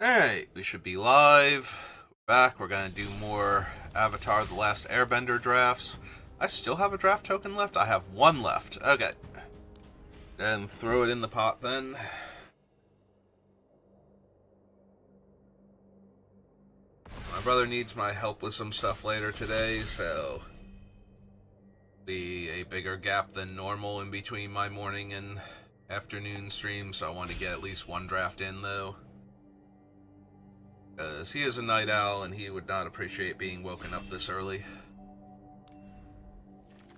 Alright, we should be live. We're back. We're gonna do more Avatar The Last Airbender drafts. I still have a draft token left? I have one left. Okay. Then throw it in the pot then. My brother needs my help with some stuff later today, so be a bigger gap than normal in between my morning and afternoon streams, so I want to get at least one draft in though. Because he is a night owl and he would not appreciate being woken up this early.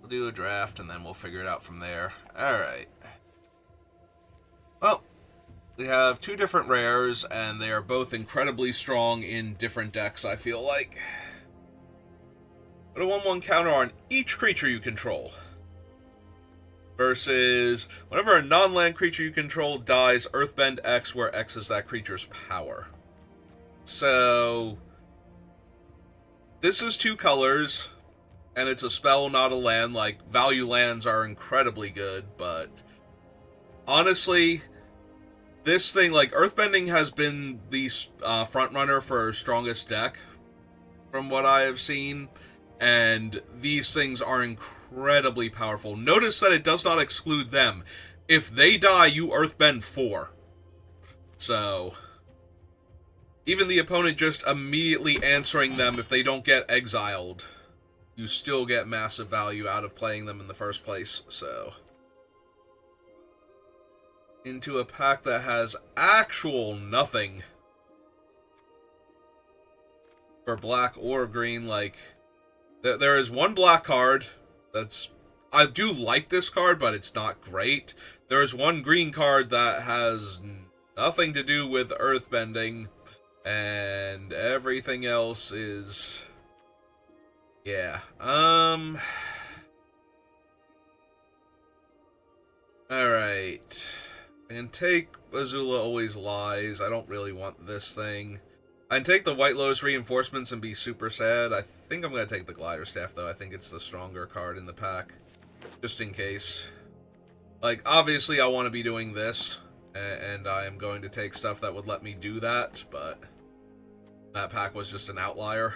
We'll do a draft and then we'll figure it out from there. Alright. Well, we have two different rares and they are both incredibly strong in different decks, I feel like. Put a 1/1 counter on each creature you control. Versus, whenever a non-land creature you control dies, Earthbend X, where X is that creature's power. So, this is two colors, and it's a spell, not a land. Like, value lands are incredibly good, but honestly, this thing, like, Earthbending has been the frontrunner for strongest deck, from what I have seen, and these things are incredibly powerful. Notice that it does not exclude them. If they die, you Earthbend 4. So, even the opponent just immediately answering them if they don't get exiled, you still get massive value out of playing them in the first place, so. Into a pack that has actual nothing for black or green, like, there is one black card that's, I do like this card, but it's not great. There is one green card that has nothing to do with earthbending, and everything else is, yeah. Alright. I can take Azula Always Lies. I don't really want this thing. I can take the White Lotus Reinforcements and be super sad. I think I'm going to take the Glider Staff, though. I think it's the stronger card in the pack. Just in case. Like, obviously I want to be doing this, and I am going to take stuff that would let me do that, but that pack was just an outlier.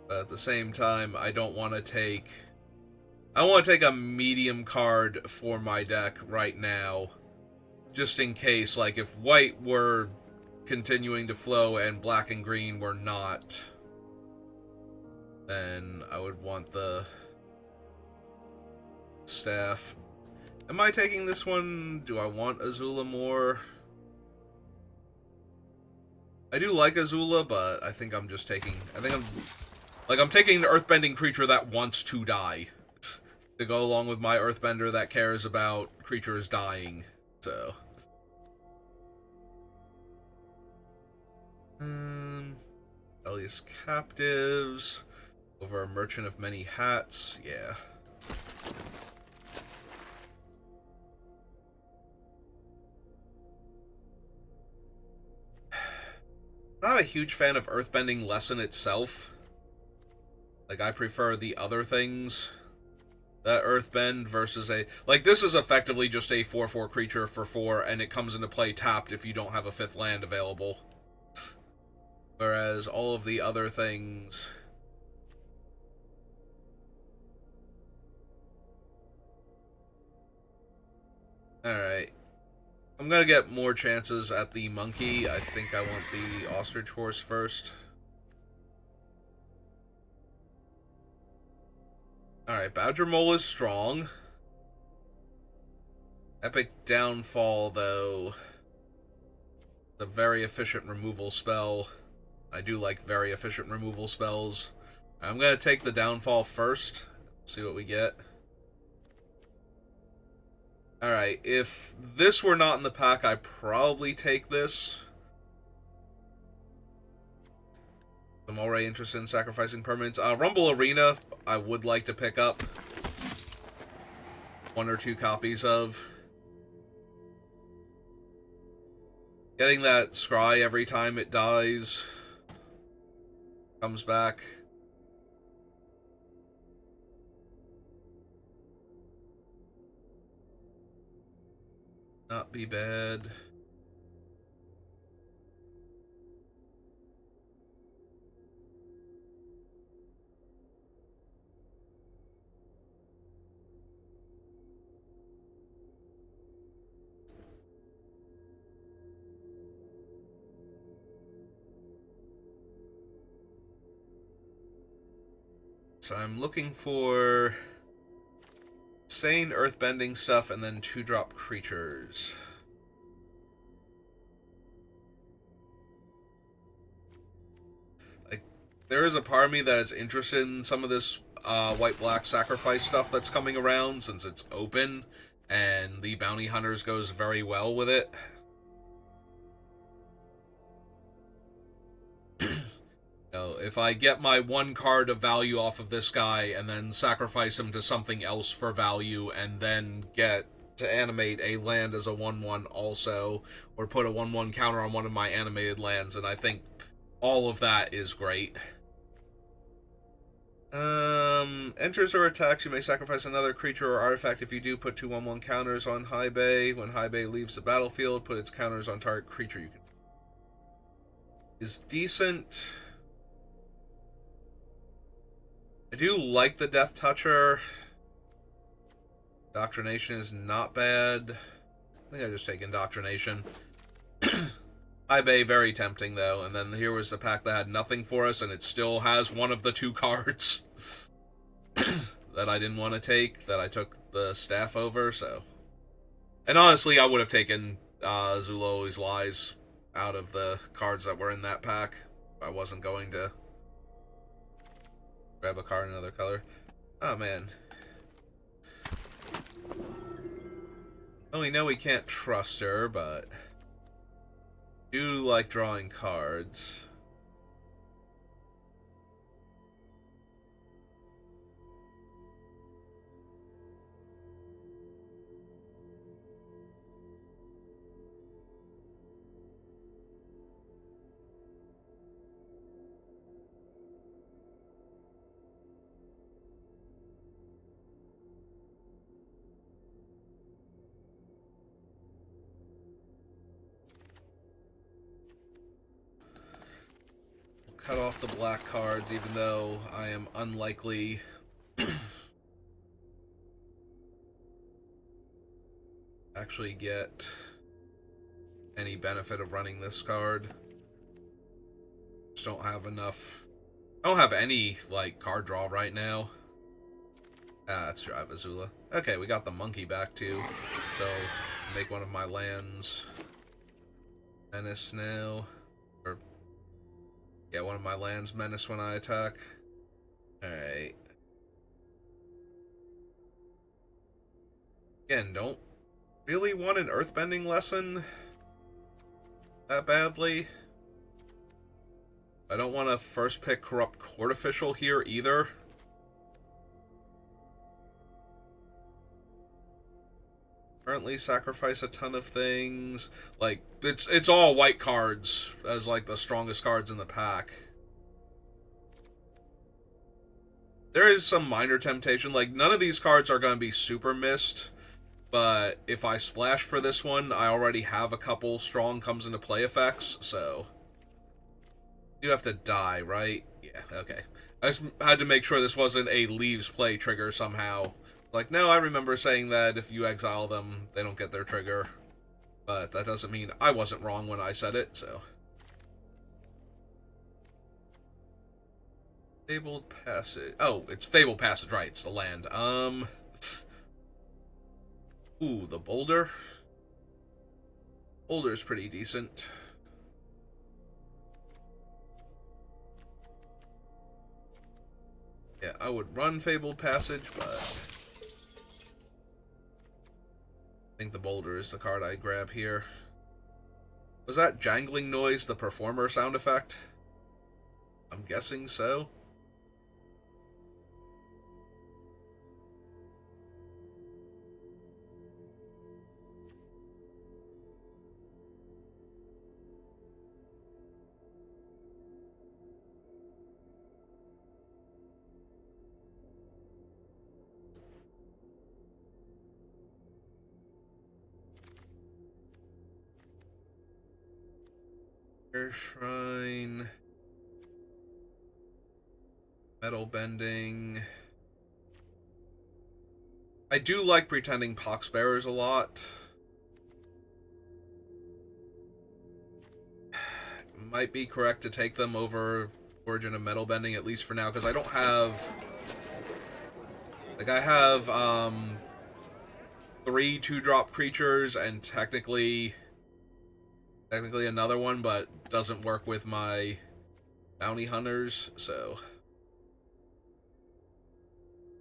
But at the same time, I don't want to take... I want to take a medium card for my deck right now, just in case, like, if white were continuing to flow and black and green were not, then I would want the staff. Am I taking this one? Do I want Azula more? I do like Azula, but I think I'm just taking... I'm taking the earthbending creature that wants to die to go along with my earthbender that cares about creatures dying, so... Rebellious Captives over a Merchant of Many Hats, yeah. Not a huge fan of Earthbending Lesson itself. Like, I prefer the other things that Earthbend versus a... Like, this is effectively just a 4/4 creature for 4, and it comes into play tapped if you don't have a 5th land available. Whereas all of the other things... Alright. I'm gonna get more chances at the monkey. I think I want the ostrich horse first. Alright, Badger Mole is strong. Epic Downfall, though, a very efficient removal spell. I do like very efficient removal spells. I'm gonna take the Downfall first. See what we get. Alright, if this were not in the pack, I'd probably take this. I'm already interested in sacrificing permanents. Rumble Arena, I would like to pick up 1 or 2 copies of. Getting that scry every time it dies comes back. not be bad. So I'm looking for insane earthbending stuff and then 2-drop creatures. Like, there is a part of me that is interested in some of this white-black sacrifice stuff that's coming around since it's open and the bounty hunters goes very well with it. If I get my 1 card of value off of this guy and then sacrifice him to something else for value and then get to animate a land as a 1/1 also, or put a 1/1 counter on one of my animated lands, and I think all of that is great. Enters or attacks, you may sacrifice another creature or artifact. If you do, put 2 1/1 counters on High Bay. When High Bay leaves the battlefield, put its counters on target creature you can. Is decent. I do like the Death Toucher. Indoctrination is not bad. I think I just take Indoctrination. High Bay, very tempting, though. And then here was the pack that had nothing for us, and it still has one of the 2 cards that I didn't want to take, that I took the staff over, so. And honestly, I would have taken Zula Always Lies out of the cards that were in that pack if I wasn't going to grab a card in another color. Oh, man. Well, we know we can't trust her, but I do like drawing cards. Cut off the black cards, even though I am unlikely actually get any benefit of running this card. Just don't have enough. I don't have any, like, card draw right now. Ah, let's drive Azula. Okay, we got the monkey back, too. So, make one of my lands menace now. Or, yeah, one of my lands menace when I attack. Alright. Again, don't really want an earthbending lesson that badly. I don't want to first pick Corrupt Court Official here either. Currently sacrifice a ton of things. Like, it's all white cards as, like, the strongest cards in the pack. There is some minor temptation. Like, none of these cards are going to be super missed. But if I splash for this one, I already have a couple strong comes into play effects, so. You have to die, right? Yeah, okay. I just had to make sure this wasn't a leaves play trigger somehow. Like, no, I remember saying that if you exile them, they don't get their trigger. But that doesn't mean I wasn't wrong when I said it, so. Fabled Passage. Oh, it's Fabled Passage, right. It's the land. Ooh, the Boulder. Boulder's pretty decent. Yeah, I would run Fabled Passage, but I think the Boulder is the card I grab here. Was that jangling noise the performer sound effect? I'm guessing so. Air Shrine. Metal Bending. I do like Pretending Poxbearers a lot. Might be correct to take them over Origin of Metal Bending, at least for now, because I don't have... Like, I have, 3 2-drop creatures, and technically another one, but doesn't work with my bounty hunters, so...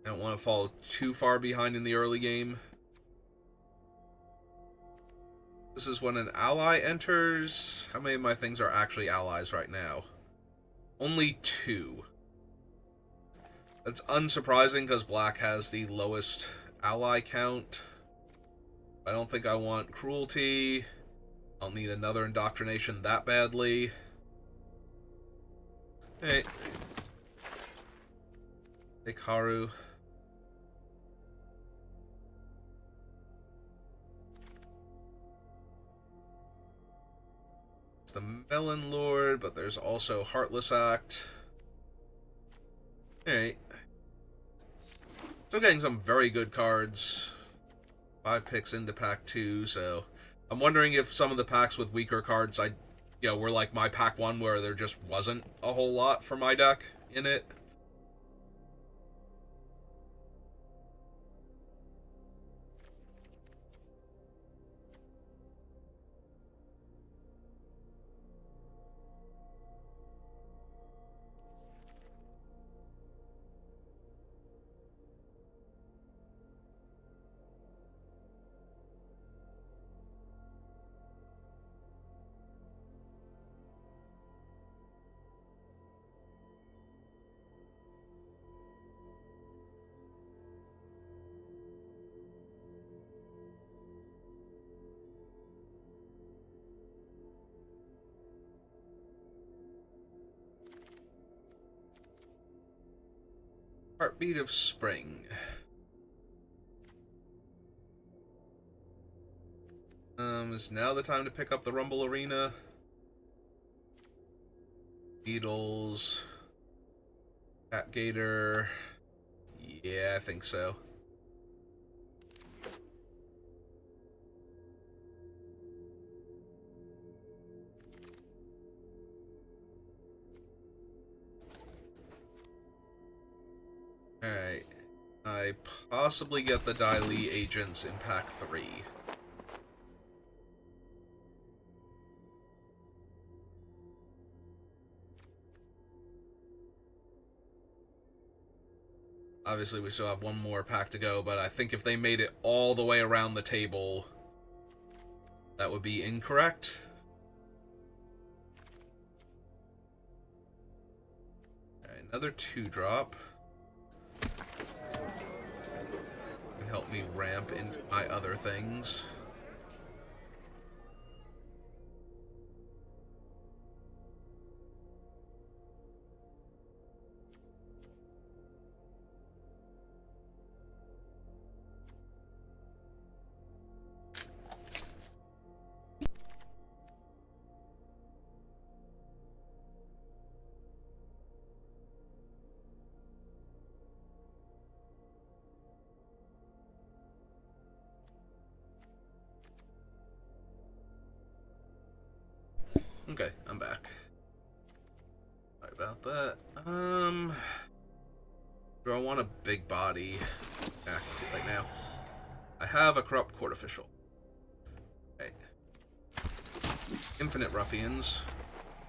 I don't want to fall too far behind in the early game. This is when an ally enters. How many of my things are actually allies right now? Only 2. That's unsurprising because black has the lowest ally count. I don't think I want cruelty. I'll need another indoctrination that badly. Hey. Hikaru. The Melon Lord, but there's also Heartless Act. Alright. Still getting some very good cards. 5 picks into pack 2, so I'm wondering if some of the packs with weaker cards were like my pack 1 where there just wasn't a whole lot for my deck in it. Heartbeat of Spring. Is now the time to pick up the Rumble Arena? Beatles. Cat Gator. Yeah, I think so. Alright. I possibly get the Dai Li agents in pack 3. Obviously, we still have one more pack to go, but I think if they made it all the way around the table, that would be incorrect. Alright, another 2-drop. Can help me ramp into my other things. Okay, I'm back. Sorry about that. Do I want a big body active right now? I have a Corrupt Court Official. Okay. Infinite Ruffians.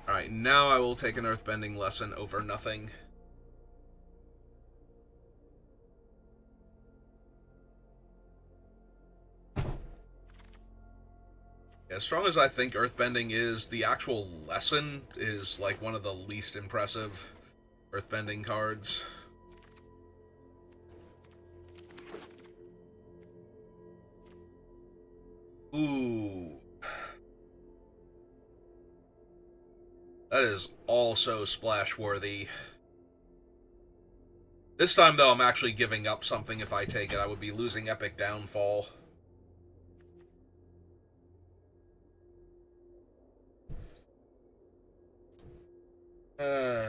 Alright, now I will take an Earthbending lesson over nothing. As strong as I think Earthbending is, the actual lesson is like one of the least impressive Earthbending cards. Ooh. That is also splash-worthy. This time, though, I'm actually giving up something if I take it. I would be losing Epic Downfall. Uh,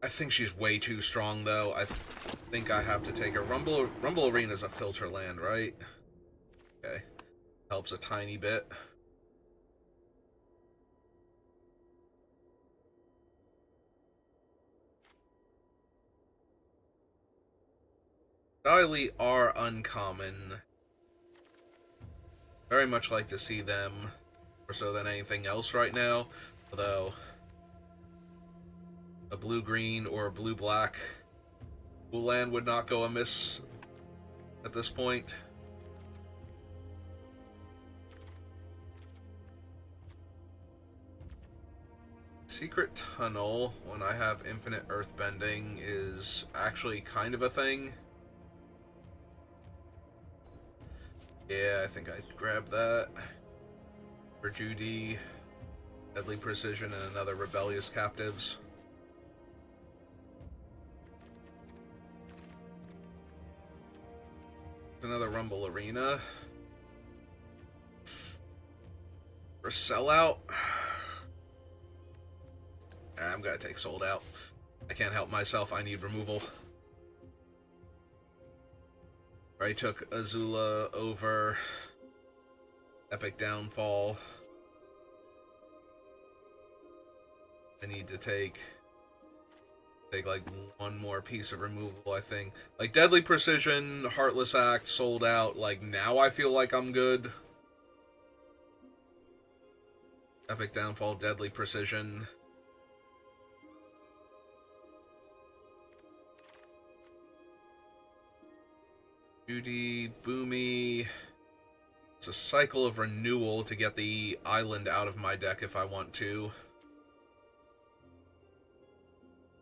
I think she's way too strong, though. I think I have to take her. Rumble Arena's a filter land, right? Okay. Helps a tiny bit. Diley are uncommon. Very much like to see them more so than anything else right now. Although, a blue-green or a blue-black land would not go amiss at this point. Secret Tunnel, when I have infinite earthbending, is actually kind of a thing. Yeah, I think I'd grab that. For Judy, Deadly Precision, and another Rebellious Captives. Another Rumble Arena. For Sellout, I'm gonna take Sold Out. I can't help myself, I need removal. I took Azula over Epic Downfall. I need to take like one more piece of removal, I think. Like Deadly Precision, Heartless Act, Sold Out. Like now I feel like I'm good. Epic Downfall, Deadly Precision. Judy, Boomy. It's a cycle of renewal to get the island out of my deck if I want to.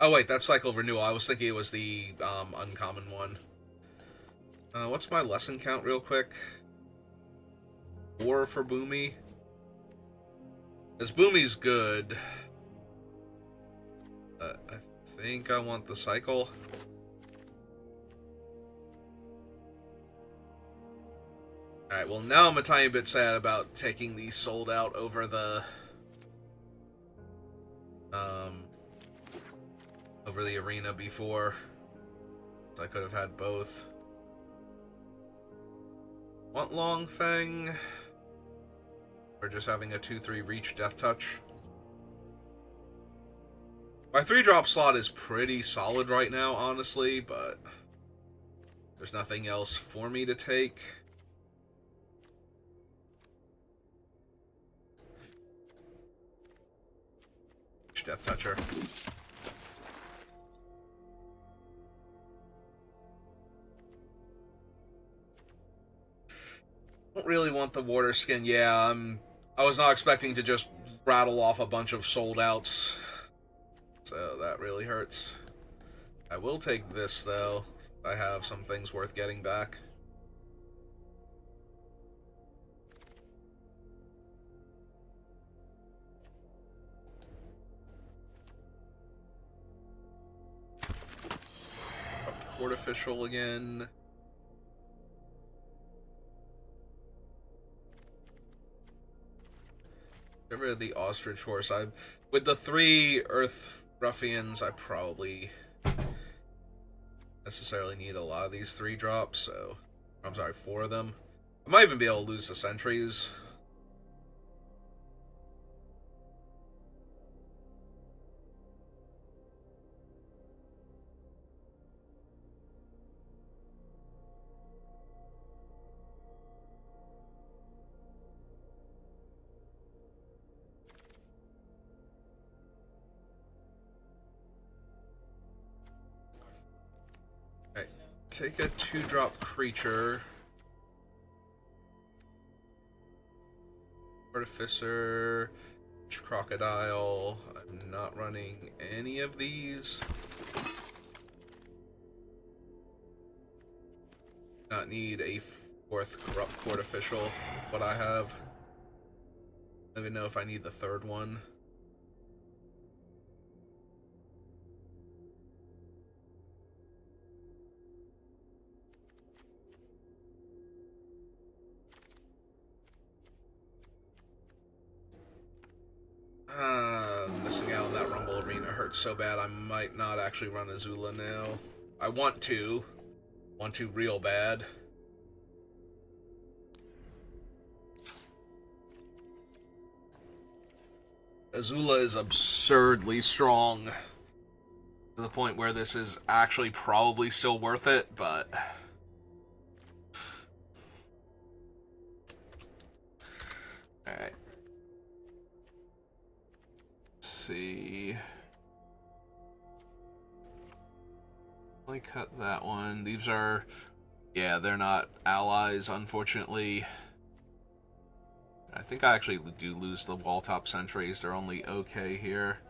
Oh wait, that's cycle of renewal. I was thinking it was the uncommon one. What's my lesson count real quick? 4 for Boomy. Because Boomy's good. I think I want the cycle. Alright, well now I'm a tiny bit sad about taking these Sold Out over the arena before. So I could have had both. Want Long Fang? Or just having a 2-3 reach Death Touch? My 3-drop slot is pretty solid right now, honestly, but there's nothing else for me to take. Death Toucher. Don't really want the water skin. Yeah, I was not expecting to just rattle off a bunch of Sold Outs, so that really hurts. I will take this though. I have some things worth getting back. Artificial again. Get rid of the Ostrich Horse. With the 3 Earth Ruffians, I probably necessarily need a lot of these 3 drops, so I'm sorry, 4 of them. I might even be able to lose the sentries. Take a 2-drop creature. Artificer, Crocodile. I'm not running any of these. Not need a 4th Corrupt Artificial. What I have. I don't even know if I need the 3rd one. Tribal Arena hurts so bad I might not actually run Azula now. I want to. Want to real bad. Azula is absurdly strong. To the point where this is actually probably still worth it, but... Alright. Let's see... Let me cut that one. These are... Yeah, they're not allies, unfortunately. I think I actually do lose the wall top sentries. They're only okay here.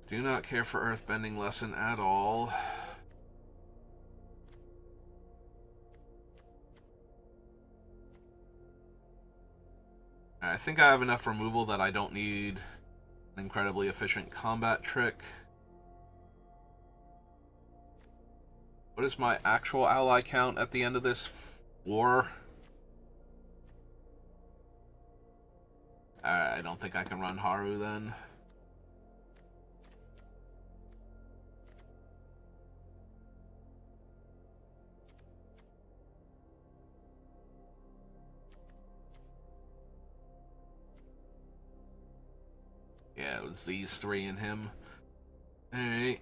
Do not care for Earthbending Lesson at all. I think I have enough removal that I don't need an incredibly efficient combat trick. What is my actual ally count at the end of this war? I don't think I can run Haru then. Yeah, it was these three and him. Alright,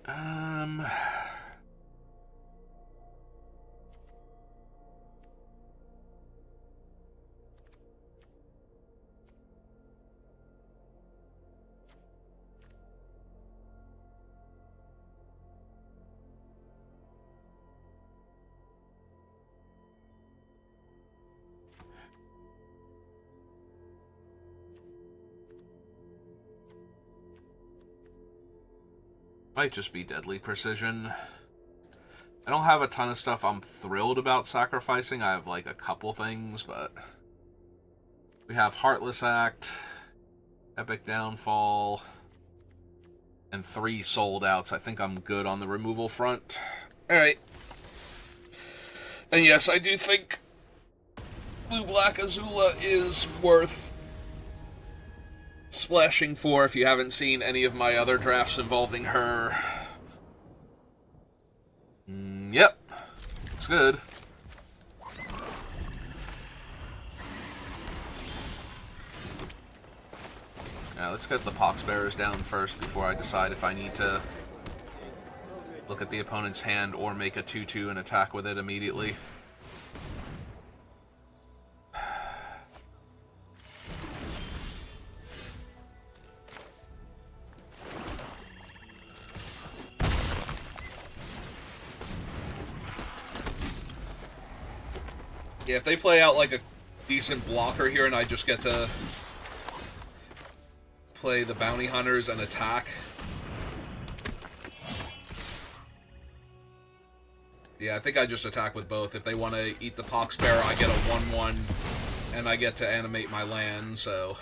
might just be Deadly Precision. I don't have a ton of stuff I'm thrilled about sacrificing. I have like a couple things, but... We have Heartless Act, Epic Downfall, and 3 sold outs. I think I'm good on the removal front. Alright. And yes, I do think Blue-Black Azula is worth splashing for if you haven't seen any of my other drafts involving her. Yep. Looks good. Now let's get the Poxbearers down first before I decide if I need to look at the opponent's hand or make a 2-2 and attack with it immediately. Yeah, if they play out like a decent blocker here and I just get to play the bounty hunters and attack. Yeah, I think I just attack with both. If they want to eat the Poxbearer, I get a 1-1 and I get to animate my land, so...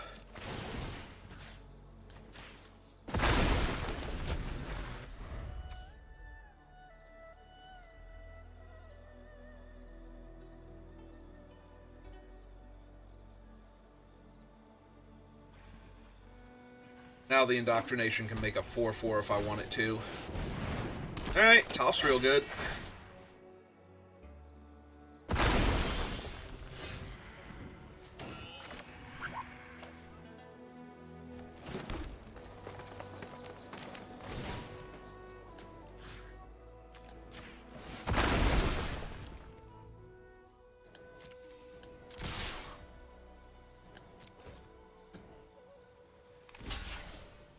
Now the Indoctrination can make a 4-4 if I want it to. Alright, toss real good.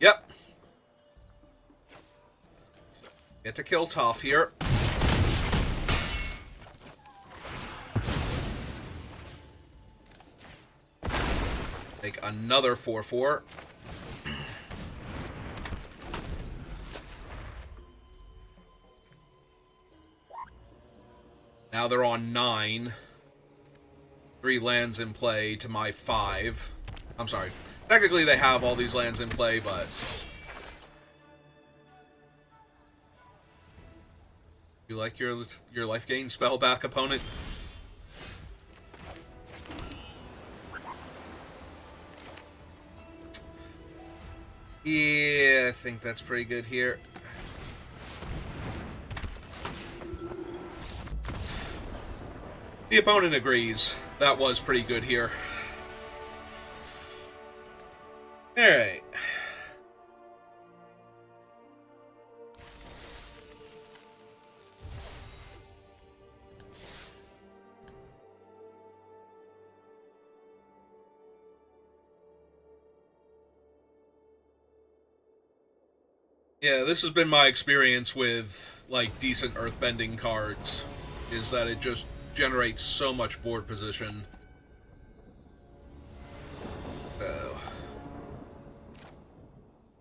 Yep. Get to kill Toph here. Take another 4-4. Now they're on 9. 3 lands in play to my 5. I'm sorry. Technically, they have all these lands in play, but... You like your life gain spell back, opponent? Yeah, I think that's pretty good here. The opponent agrees. That was pretty good here. Alright. Yeah, this has been my experience with, like, decent earthbending cards, is that it just generates so much board position. So,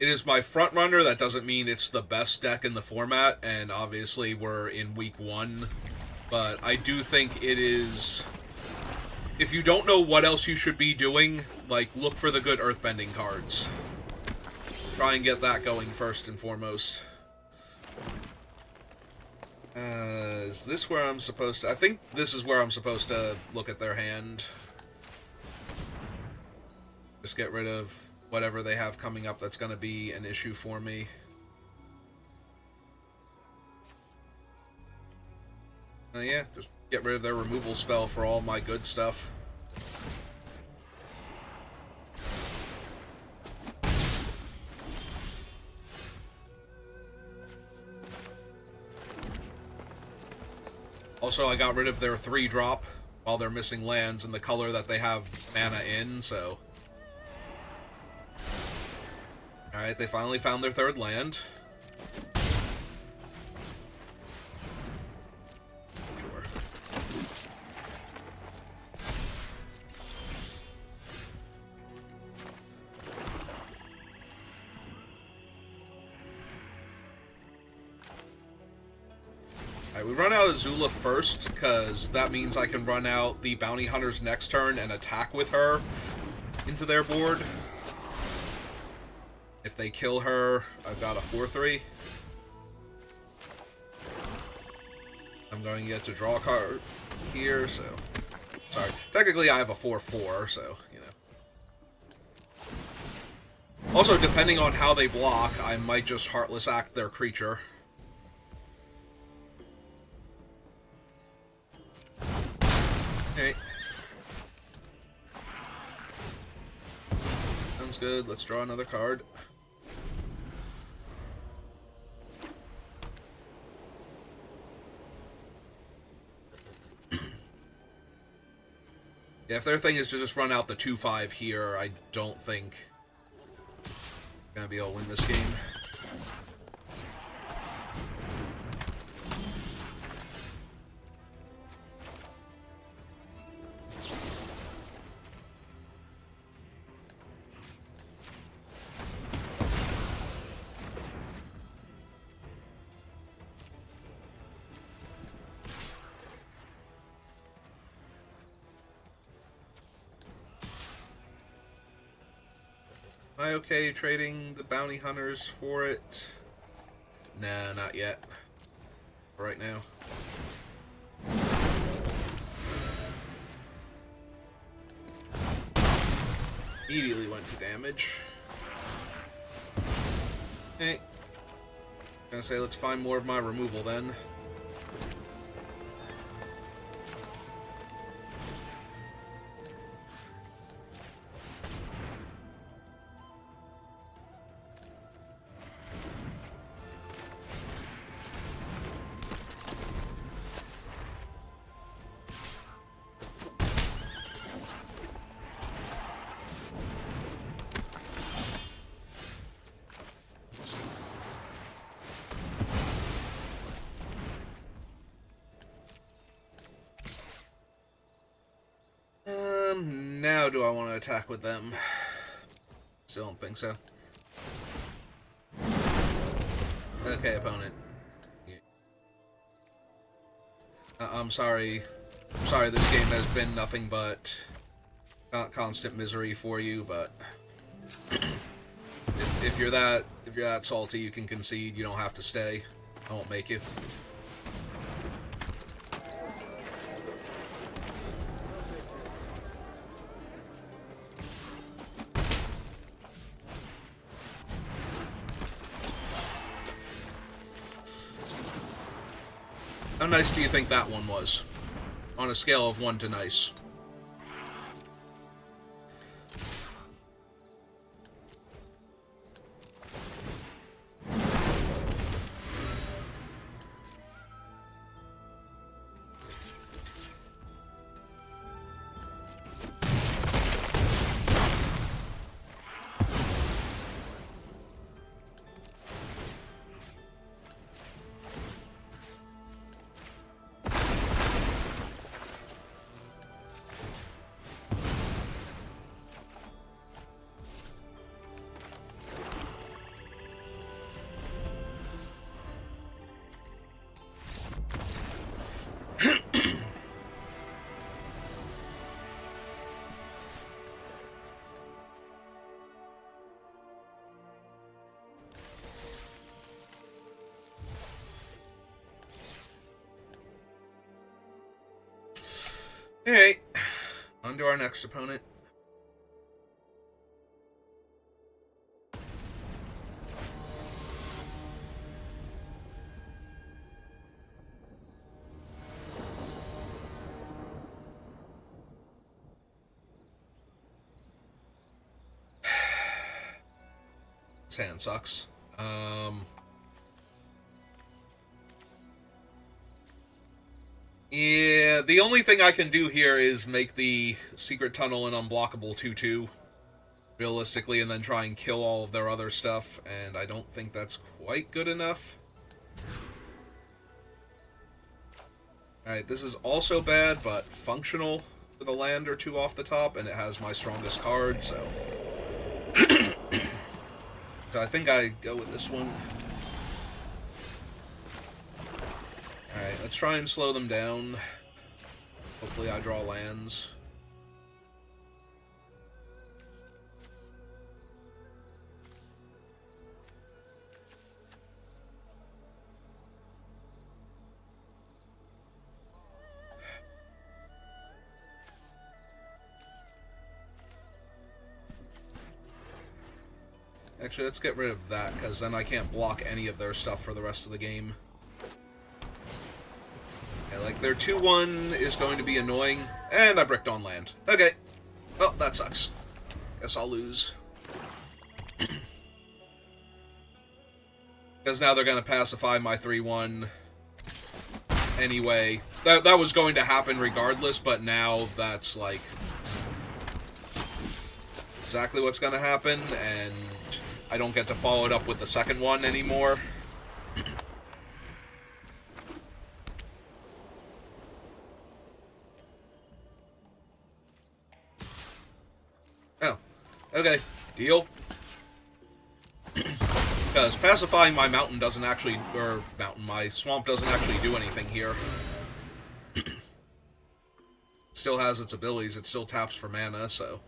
it is my front runner. That doesn't mean it's the best deck in the format, and obviously we're in week 1, but I do think it is... If you don't know what else you should be doing, like, look for the good earthbending cards. Try and get that going first and foremost. Is this where I'm supposed to... I think this is where I'm supposed to look at their hand. Just get rid of whatever they have coming up that's going to be an issue for me. Yeah, just get rid of their removal spell for all my good stuff. Also, I got rid of their 3-drop while they're missing lands and the color that they have mana in, so... Alright, they finally found their 3rd land. Sure. Alright, we run out of Zula first, because that means I can run out the Bounty Hunter's next turn and attack with her into their board. If they kill her, I've got a 4/3. I'm going to get to draw a card here, so... Sorry. Technically, I have a 4/4, so, you know. Also, depending on how they block, I might just Heartless Act their creature. Okay. Sounds good. Let's draw another card. Yeah, if their thing is to just run out the 2/5 here, I don't think I'm gonna be able to win this game. Am I okay trading the bounty hunters for it? Nah, not yet. Right now. Immediately went to damage. Okay. Gonna say let's find more of my removal then. Now do I want to attack with them? Still don't think so. Okay, opponent. Yeah. I'm sorry. I'm sorry this game has been nothing but constant misery for you, but if you're that salty, you can concede. You don't have to stay. I won't make you. How nice do you think that one was? On a scale of 1 to nice. Alright, on to our next opponent. This hand sucks. Yeah, the only thing I can do here is make the secret tunnel an unblockable 2-2, realistically, and then try and kill all of their other stuff, and I don't think that's quite good enough. Alright, this is also bad, but functional with a land or two off the top, and it has my strongest card, so... So I think I go with this one. Alright, let's try and slow them down. Hopefully I draw lands. Actually, let's get rid of that, because then I can't block any of their stuff for the rest of the game. Yeah, like, their 2-1 is going to be annoying, and I bricked on land. Okay. Oh, that sucks. Guess I'll lose. Because now they're going to pacify my 3-1 anyway. That was going to happen regardless, but now that's, like, exactly what's going to happen, and I don't get to follow it up with the second one anymore. Oh. Okay. Deal. Because pacifying my mountain doesn't actually... my swamp doesn't actually do anything here. It still has its abilities. It still taps for mana, so...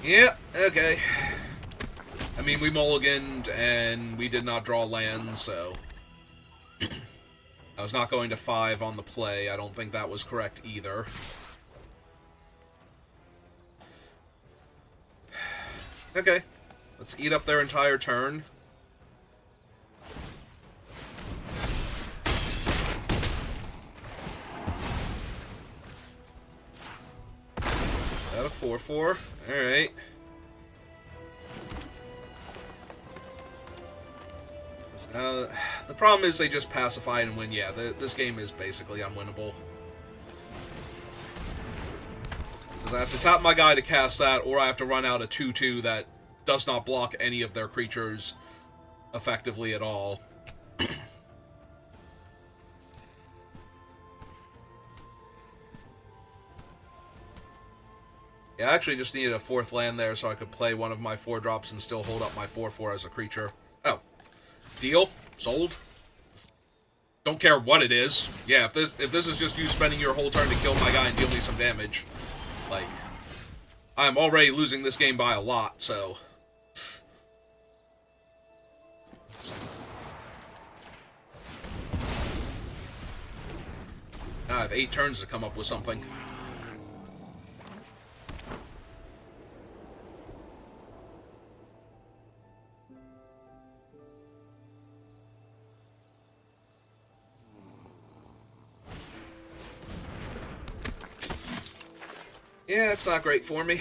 Yeah, okay. I mean, we mulliganed, and we did not draw land, so... I was not going to 5 on the play. I don't think that was correct either. Okay. Let's eat up their entire turn. Got a 4-4. Alright. The problem is they just pacify and win. Yeah, this game is basically unwinnable. Because I have to tap my guy to cast that, or I have to run out a 2-2 that does not block any of their creatures effectively at all. Yeah, I actually just needed a 4th land there so I could play one of my 4-drops and still hold up my 4-4 as a creature. Oh. Deal. Sold. Don't care what it is. Yeah, if this is just you spending your whole turn to kill my guy and deal me some damage, like, I'm already losing this game by a lot, so... Now I have 8 turns to come up with something. Yeah, it's not great for me.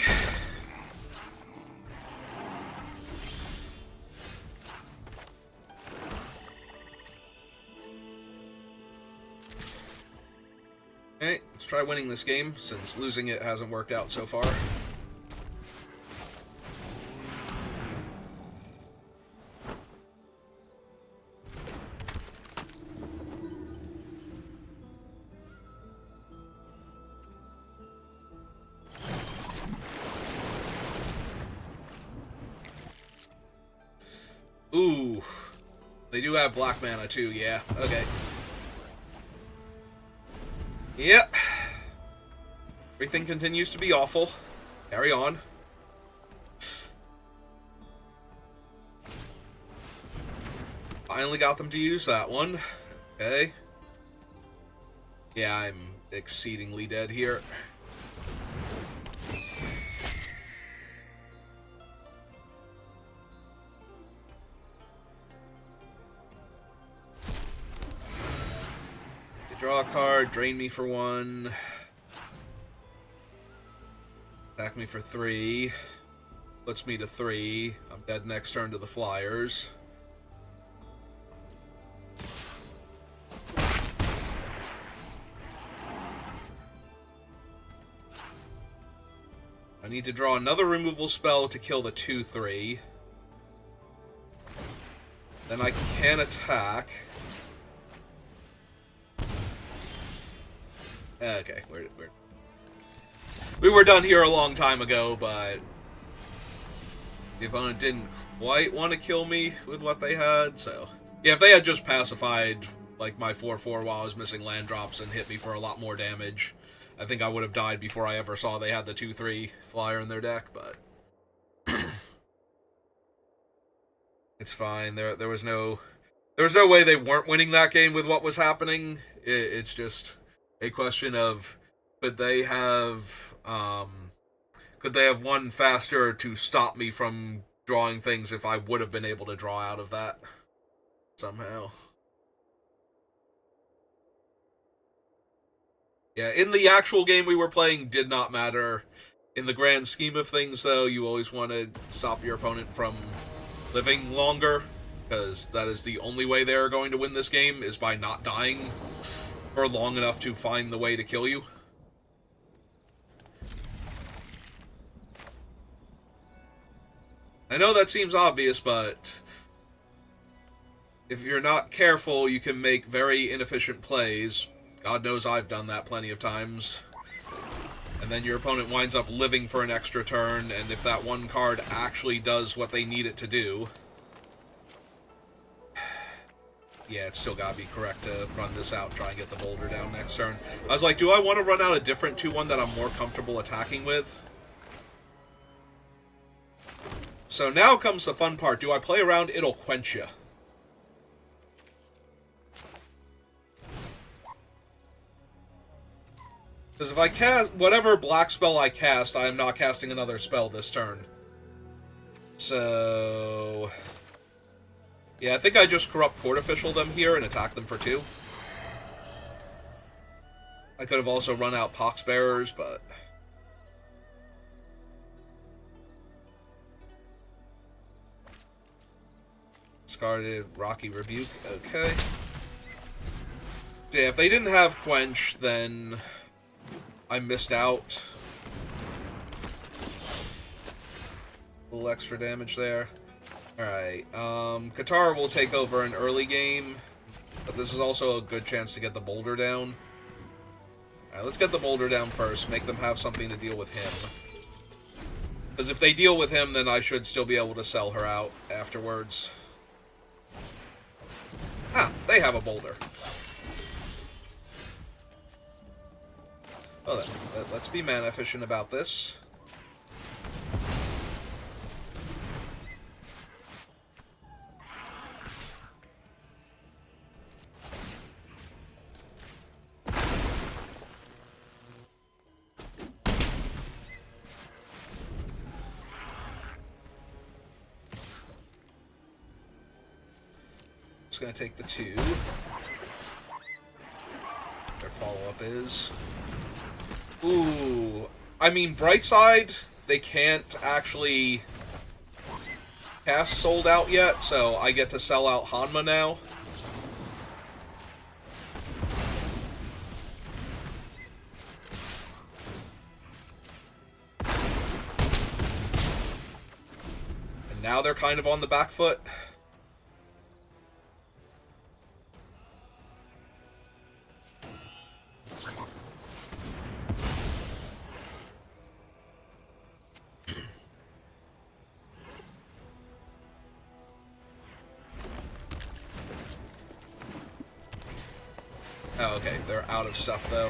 Okay, let's try winning this game, since losing it hasn't worked out so far. Ooh. They do have black mana too, yeah. Okay. Yep. Everything continues to be awful. Carry on. Finally got them to use that one. Okay. Yeah, I'm exceedingly dead here. Draw a card, drain me for 1. Attack me for 3. Puts me to 3. I'm dead next turn to the Flyers. I need to draw another removal spell to kill the 2/3. Then I can attack. Okay, we were done here a long time ago, but the opponent didn't quite want to kill me with what they had, so... Yeah, if they had just pacified, like, my 4/4 while I was missing land drops and hit me for a lot more damage, I think I would have died before I ever saw they had the 2/3 flyer in their deck, but... It's fine. There was no way they weren't winning that game with what was happening. It's just a question of could they have won faster to stop me from drawing things if I would have been able to draw out of that somehow. Yeah, in the actual game we were playing did not matter. In the grand scheme of things, though, you always want to stop your opponent from living longer, because that is the only way they're going to win this game, is by not dying for long enough to find the way to kill you. I know that seems obvious, but if you're not careful, you can make very inefficient plays. God knows I've done that plenty of times. And then your opponent winds up living for an extra turn, and if that one card actually does what they need it to do... Yeah, it's still gotta be correct to run this out and try and get the boulder down next turn. I was like, do I want to run out a different 2/1 that I'm more comfortable attacking with? So now comes the fun part. Do I play around It'll Quench Ya? Because if I cast whatever black spell I cast, I am not casting another spell this turn. So... yeah, I think I just Corrupt Court Official them here and attack them for 2. I could have also run out Poxbearers, but... discarded Rocky Rebuke, okay. Yeah, if they didn't have Quench, then I missed out. A little extra damage there. Alright, Qatar will take over an early game, but this is also a good chance to get the boulder down. Alright, let's get the boulder down first, make them have something to deal with him. Because if they deal with him, then I should still be able to sell her out afterwards. Ah, they have a boulder. Well then, let's be mana efficient about this. just gonna take the 2. Their follow-up is... Ooh. I mean, bright side, they can't actually cast Sold Out yet, so I get to sell out Hanma now. And now they're kind of on the back foot. Oh, okay. They're out of stuff, though.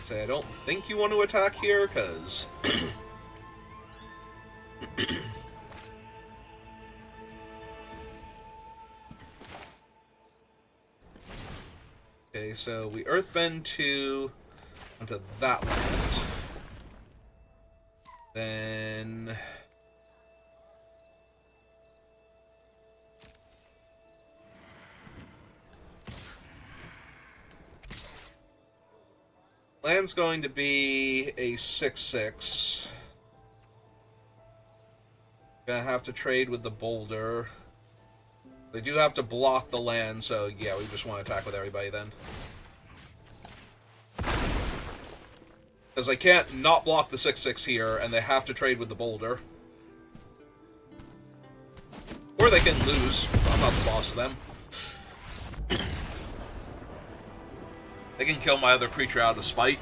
Say, I don't think you want to attack here, because... Okay, so we Earthbend 2 onto that land. Then... Land's going to be a 6/6. Gonna have to trade with the boulder. They do have to block the land, so yeah, we just want to attack with everybody then. Because they can't not block the 6/6 here, and they have to trade with the boulder. Or they can lose. I'm not the boss of them. They can kill my other creature out of spite.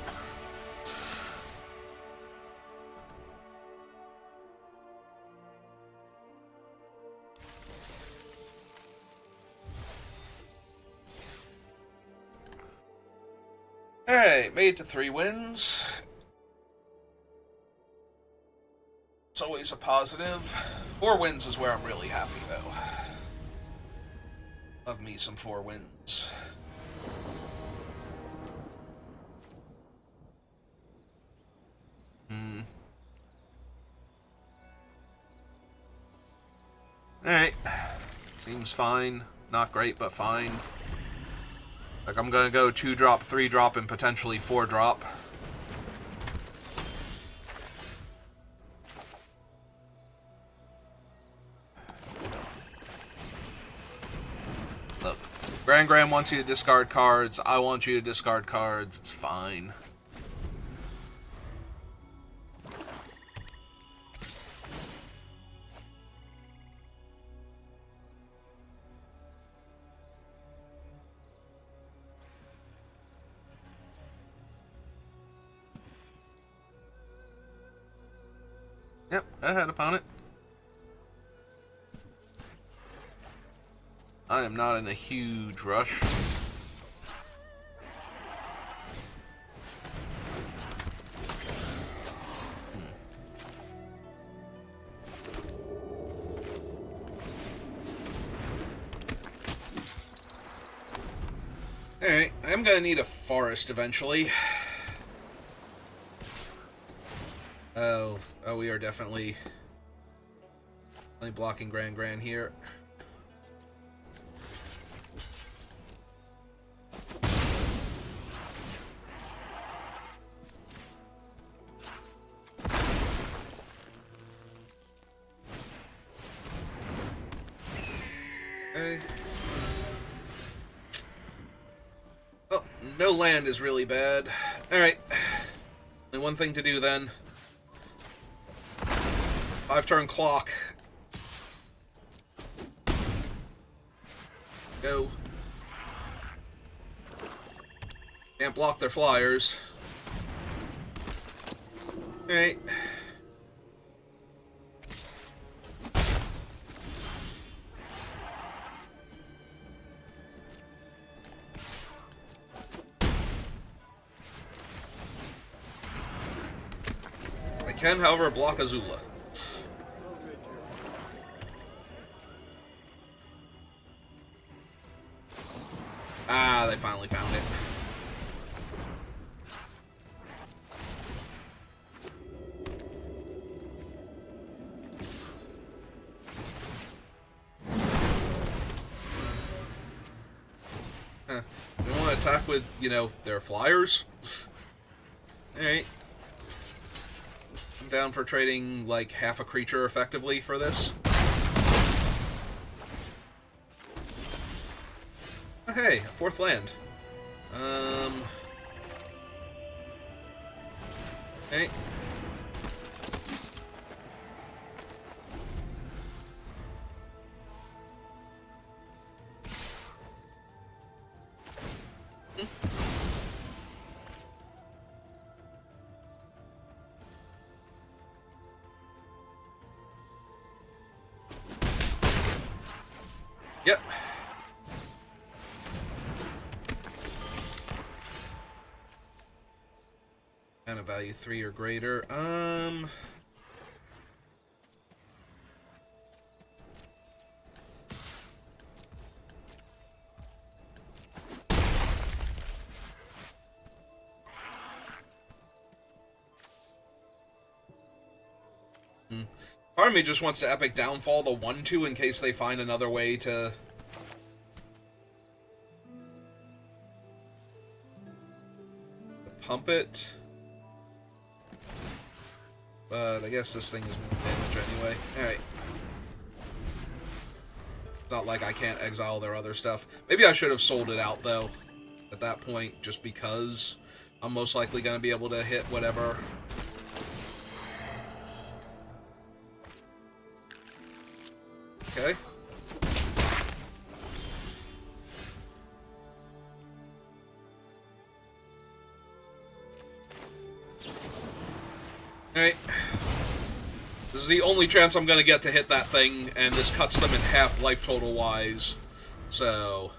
Alright, made it to 3 wins. It's always a positive. 4 wins is where I'm really happy, though. Love me some 4 wins. Alright. Seems fine. Not great, but fine. Like, I'm gonna go 2-drop, 3-drop, and potentially 4-drop. Look, Grand wants you to discard cards. I want you to discard cards. It's fine. Yep, ahead, opponent. I am not in a huge rush. Alright, I'm gonna need a forest eventually. Oh, we are definitely blocking Grand here. Okay. Oh, no land is really bad. Alright. Only one thing to do then. 5-turn clock. Go. Can't block their flyers. Alright. I can, however, block Azula. attack with, you know, their flyers. Alright. I'm down for trading, like, half a creature effectively for this. Oh, hey, a fourth land. Okay. Yep. And a value 3 or greater. Part of me just wants to Epic Downfall the 1-2 in case they find another way to... pump it. But I guess this thing is more damage anyway. Alright. It's not like I can't exile their other stuff. Maybe I should have sold it out, though, at that point, just because I'm most likely going to be able to hit whatever. Okay. Alright. This is the only chance I'm going to get to hit that thing, and this cuts them in half life total-wise. So...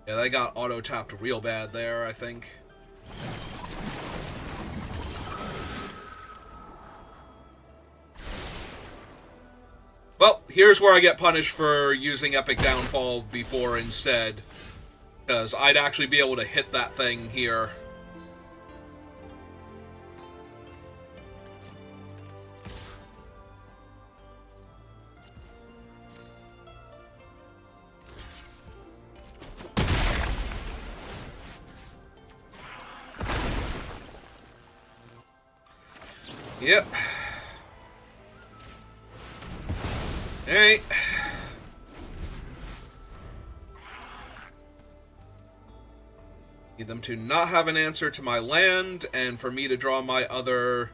yeah, they got auto-tapped real bad there, I think. Well, here's where I get punished for using Epic Downfall before instead. Because I'd actually be able to hit that thing here. Yep. Alright. Need them to not have an answer to my land, and for me to draw my other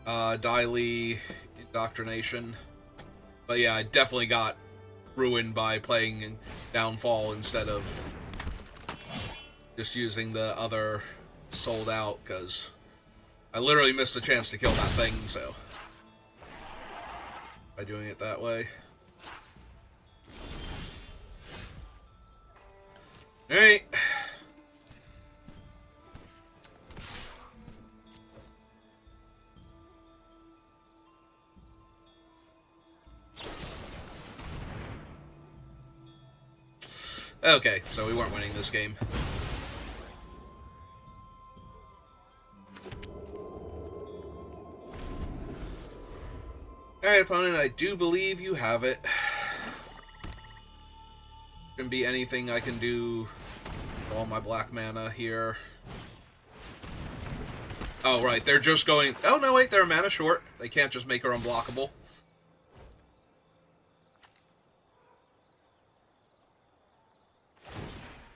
Daily Indoctrination. But yeah, I definitely got ruined by playing Downfall instead of just using the other sold out, because I literally missed the chance to kill that thing, so... by doing it that way. Alright. Okay, so we weren't winning this game. Alright, opponent, I do believe you have it. Can be anything I can do with all my black mana here. Oh, right, they're just going... oh, no, wait, they're a mana short. They can't just make her unblockable.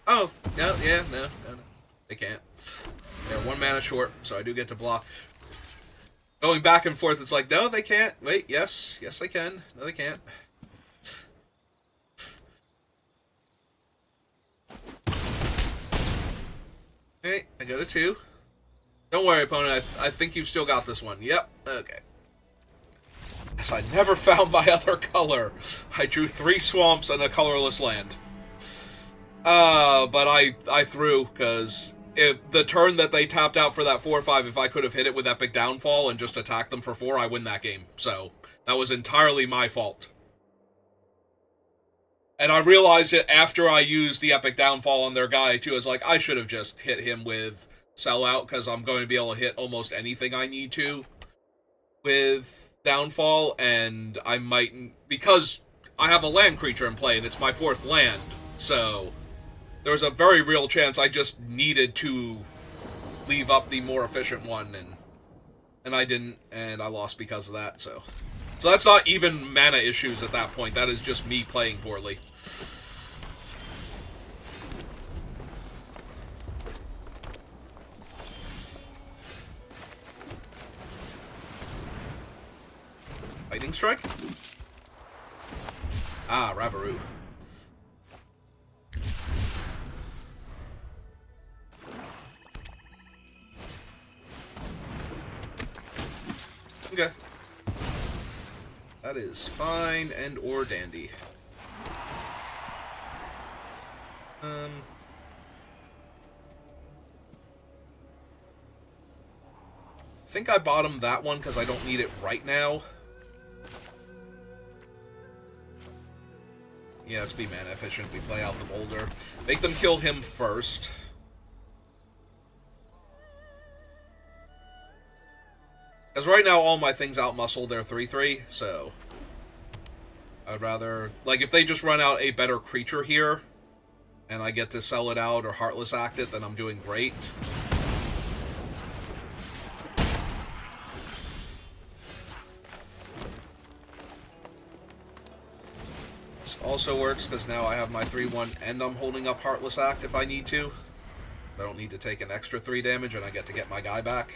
Oh, no, yeah, no. They can't. They're one mana short, so I do get to block. Going back and forth, it's like, no, they can't. Wait, yes, they can. No, they can't. Okay, I go to 2. Don't worry, opponent, I think you've still got this one. Yep, okay. Yes, I never found my other color. I drew 3 swamps and a colorless land. But I threw, because... if the turn that they tapped out for that 4/5, if I could have hit it with Epic Downfall and just attacked them for 4, I win that game. So, that was entirely my fault. And I realized it after I used the Epic Downfall on their guy, too. I was like, I should have just hit him with Sellout, because I'm going to be able to hit almost anything I need to with Downfall, and I might... because I have a land creature in play, and it's my 4th land, so there was a very real chance I just needed to leave up the more efficient one, and I didn't, and I lost because of that, so that's not even mana issues at that point. That is just me playing poorly. Lightning Strike? Ah, Rabaroo. Okay. That is fine and or dandy. I think I bottomed that one because I don't need it right now. Yeah, let's be mana efficient. We play out the boulder. Make them kill him first. Because right now all my things outmuscle their 3/3, so I'd rather... Like, if they just run out a better creature here, and I get to sell it out or Heartless Act it, then I'm doing great. This also works because now I have my 3/1 and I'm holding up Heartless Act if I need to. I don't need to take an extra 3 damage and I get to get my guy back.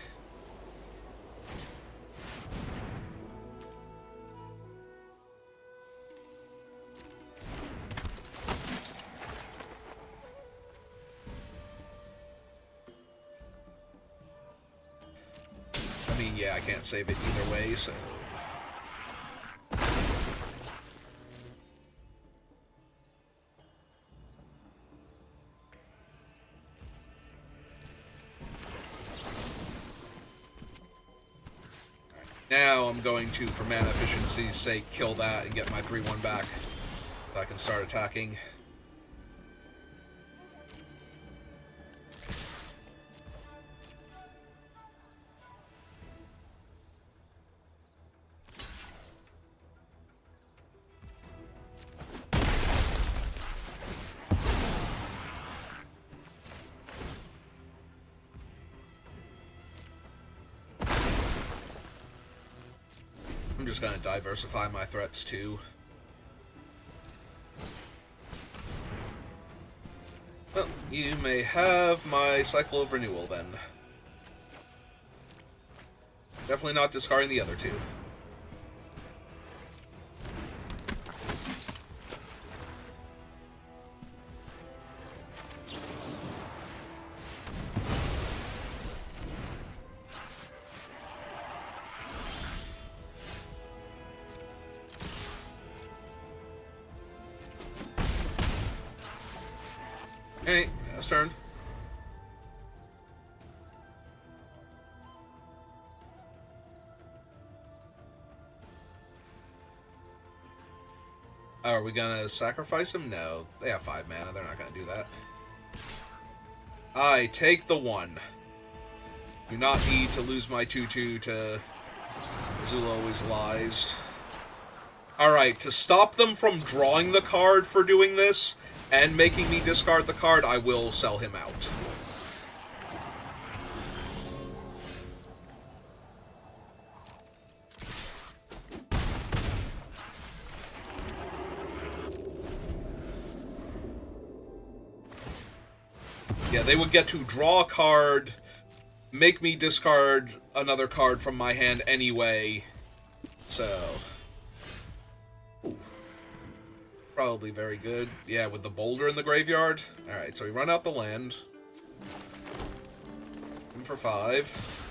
I mean, yeah, I can't save it either way, so... Now I'm going to, for mana efficiency's sake, kill that and get my 3/1 back. So I can start attacking. I'm just going to diversify my threats too. Well, you may have my Cycle of Renewal then. Definitely not discarding the other 2. Alright, last turn. Oh, are we gonna sacrifice him? No. They have 5 mana, they're not gonna do that. I take the 1. Do not need to lose my 2/2 to Azula Always Lies. Alright, to stop them from drawing the card for doing this, and making me discard the card, I will sell him out. Yeah, they would get to draw a card, make me discard another card from my hand anyway, so... Ooh. Probably very good. Yeah, with the boulder in the graveyard. Alright, so we run out the land. In for 5.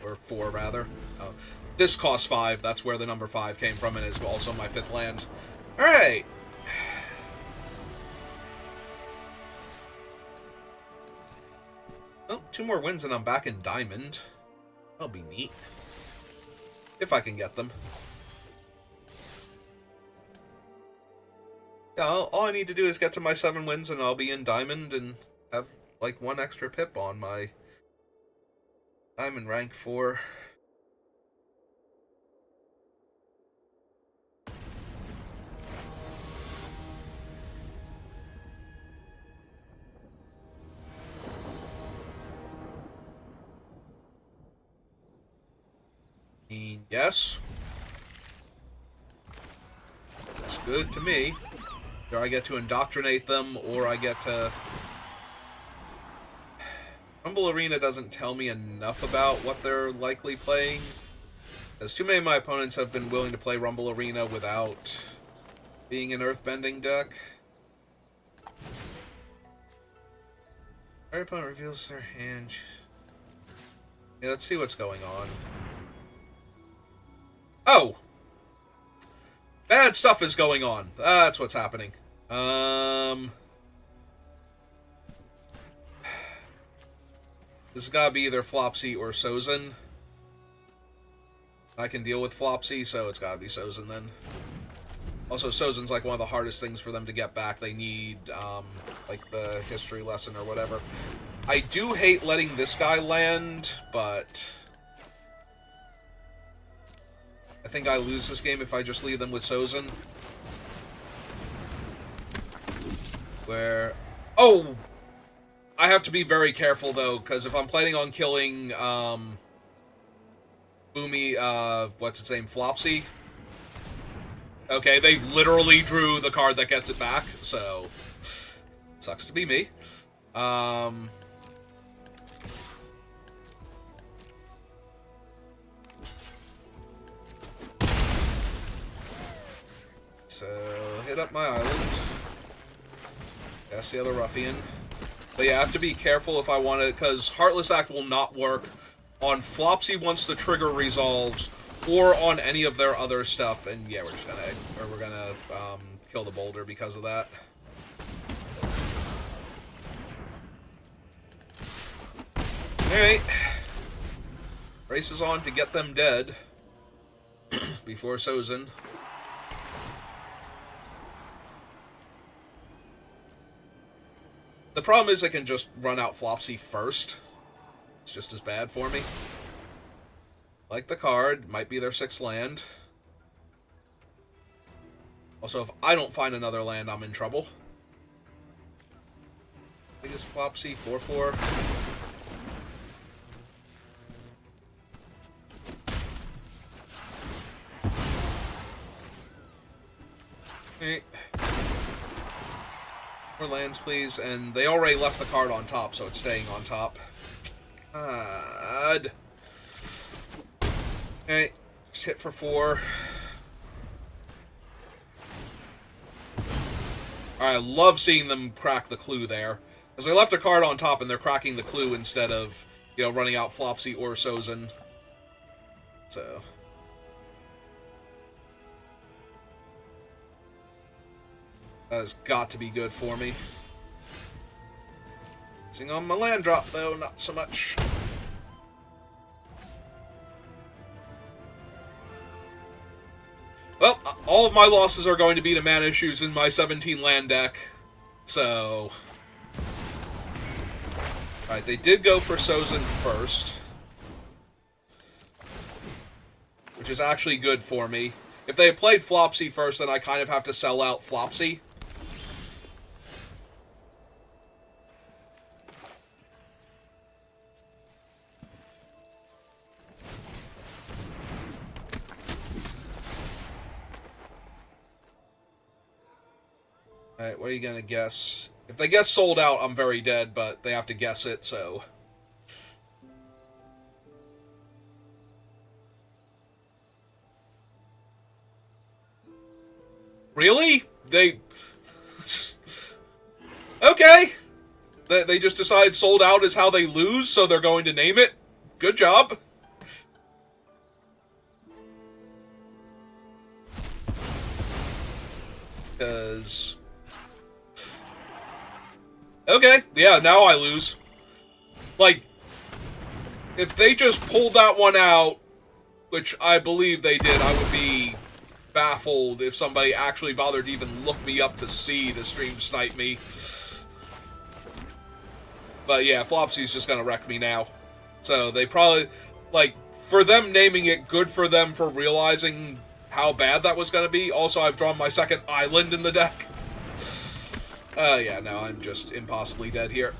Or 4, rather. Oh. This costs 5, that's where the number 5 came from, and is also my 5th land. Alright! Oh, 2 more wins and I'm back in Diamond. That'll be neat. If I can get them. Yeah, all I need to do is get to my 7 wins and I'll be in Diamond and have, like, 1 extra pip on my Diamond rank 4. Yes. It's good to me. Either I get to indoctrinate them, or I get to... Rumble Arena doesn't tell me enough about what they're likely playing, as too many of my opponents have been willing to play Rumble Arena without being an Earthbending deck. Our opponent reveals their hand. Yeah, let's see what's going on. Oh! Bad stuff is going on. That's what's happening. This has got to be either Flopsy or Sozin. I can deal with Flopsy, so it's got to be Sozin then. Also, Sozin's like one of the hardest things for them to get back. They need, like, the history lesson or whatever. I do hate letting this guy land, but I think I lose this game if I just leave them with Sozin. Where... Oh! I have to be very careful, though, because if I'm planning on killing, Boomy, what's its name, Flopsy? Okay, they literally drew the card that gets it back, so... Sucks to be me. So, hit up my island. That's the other ruffian. But yeah, I have to be careful if I want to, because Heartless Act will not work on Flopsy once the trigger resolves, or on any of their other stuff, and yeah, we're gonna kill the boulder because of that. Alright. Race is on to get them dead before Sozin. The problem is I can just run out Flopsy first. It's just as bad for me. Like the card, might be their 6th land. Also, if I don't find another land, I'm in trouble. I think it's Flopsy, 4/4. Okay. More lands, please. And they already left the card on top, so it's staying on top. God. Okay, just hit for 4. I love seeing them crack the clue there. Because they left a card on top and they're cracking the clue instead of, you know, running out Flopsy or Sozin. So. That has got to be good for me. Using on my land drop, though, not so much. Well, all of my losses are going to be to mana issues in my 17 land deck. So... Alright, they did go for Sozin first. Which is actually good for me. If they had played Flopsy first, then I kind of have to sell out Flopsy. Alright, what are you gonna guess? If they guess sold out, I'm very dead, but they have to guess it, so... Really? They... Okay! They just decide sold out is how they lose, so they're going to name it? Good job. Because... Okay, yeah, now I lose. Like, if they just pulled that one out, which I believe they did, I would be baffled if somebody actually bothered to even look me up to see the stream snipe me. But yeah, Flopsy's just gonna wreck me now. So they probably, like, for them naming it, good for them for realizing how bad that was gonna be. Also, I've drawn my 2nd island in the deck. Yeah, no, I'm just impossibly dead here.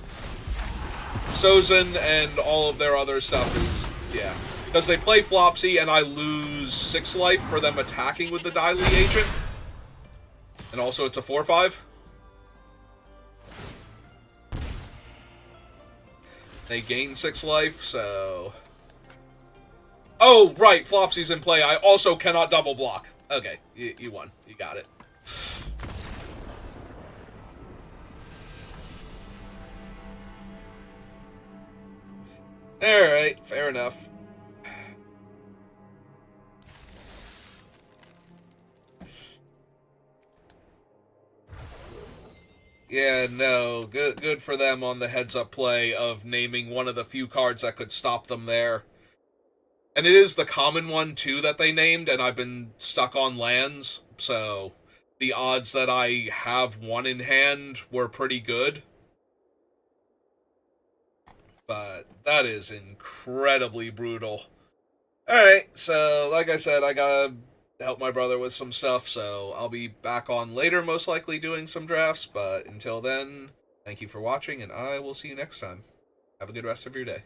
Sozin and all of their other stuff is, yeah. Because they play Flopsy, and I lose 6 life for them attacking with the Diley Agent. And also, it's a 4/5. They gain 6 life, so... Oh, right, Flopsy's in play. I also cannot double block. Okay, you won. You got it. Alright, fair enough. Yeah, no, good for them on the heads-up play of naming one of the few cards that could stop them there. And it is the common one, too, that they named, and I've been stuck on lands, so the odds that I have one in hand were pretty good. But that is incredibly brutal. Alright, so like I said, I gotta help my brother with some stuff, so I'll be back on later, most likely doing some drafts, but until then, thank you for watching, and I will see you next time. Have a good rest of your day.